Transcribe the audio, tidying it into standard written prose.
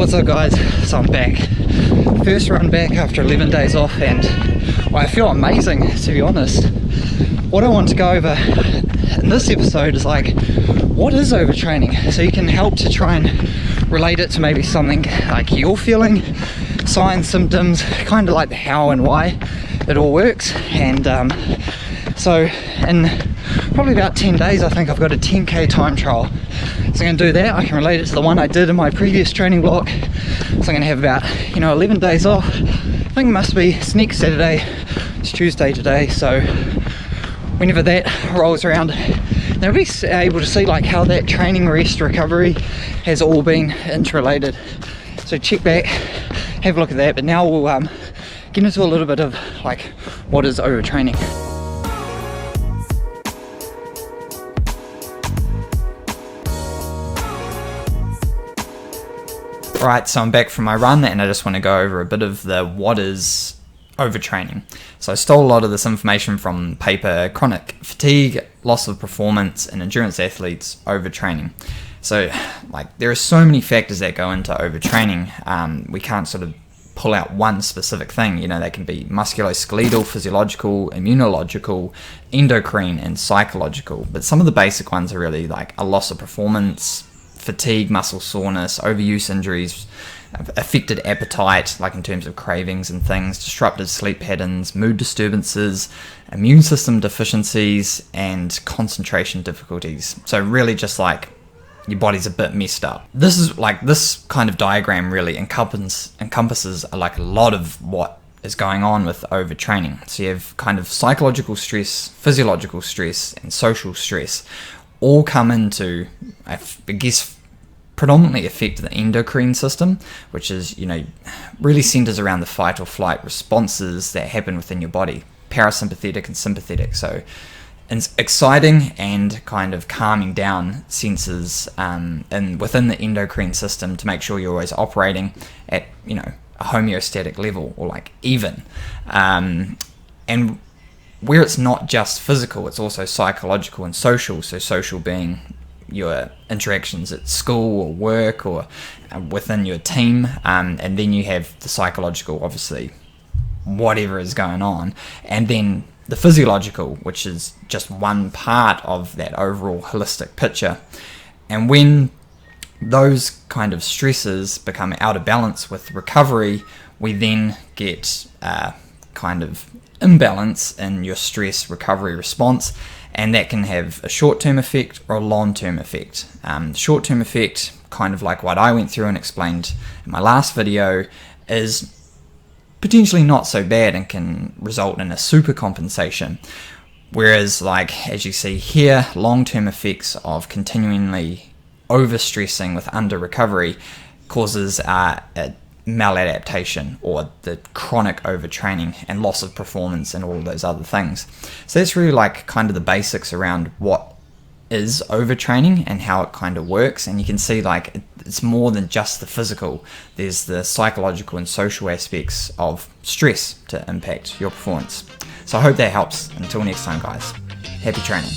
What's up guys, so I'm back. First run back after 11 days off, and well, I feel amazing, to be honest. What I want to go over in this episode is like, what is overtraining? So you can help to try and relate it to maybe something like you're feeling, signs, symptoms, kind of like the how and why it all works. And so in probably about 10 days, I think I've got a 10k time trial. So I'm going to do that. I can relate it to the one I did in my previous training block. So I'm going to have about 11 days off. I think it must be, it's next Saturday, it's Tuesday today, so whenever that rolls around, they'll be able to see like how that training, rest, recovery has all been interrelated. So check back, have a look at that. But now we'll get into a little bit of like, what is overtraining? Right, so I'm back from my run, and I just want to go over a bit of the what is overtraining. So I stole a lot of this information from the paper Chronic Fatigue, Loss of Performance in Endurance Athletes Overtraining. So like there are so many factors that go into overtraining. We can't sort of pull out one specific thing. They can be musculoskeletal, physiological, immunological, endocrine, and psychological. But some of the basic ones are really like a loss of performance, fatigue, muscle soreness, overuse injuries, affected appetite, like in terms of cravings and things, disrupted sleep patterns, mood disturbances, immune system deficiencies, and concentration difficulties. So really just like your body's a bit messed up. This kind of diagram really encompasses like a lot of what is going on with overtraining. So you have kind of psychological stress, physiological stress, and social stress all come into, I guess, predominantly affect the endocrine system, which is, really centers around the fight or flight responses that happen within your body, parasympathetic and sympathetic. So it's exciting and kind of calming down senses and within the endocrine system to make sure you're always operating at, a homeostatic level or like even. And where it's not just physical, it's also psychological and social. So social being your interactions at school or work or within your team, and then you have the psychological, obviously, whatever is going on, and then the physiological, which is just one part of that overall holistic picture. And when those kind of stresses become out of balance with recovery, we then get kind of imbalance in your stress recovery response, and that can have a short-term effect or a long-term effect. Short-term effect, kind of like what I went through and explained in my last video, is potentially not so bad and can result in a supercompensation. Whereas, like as you see here, long-term effects of continually overstressing with under-recovery causes a maladaptation or the chronic overtraining and loss of performance and all those other things. So that's really like kind of the basics around what is overtraining and how it kind of works. And you can see like it's more than just the physical. There's the psychological and social aspects of stress to impact your performance. So I hope that helps. Until next time, guys, happy training.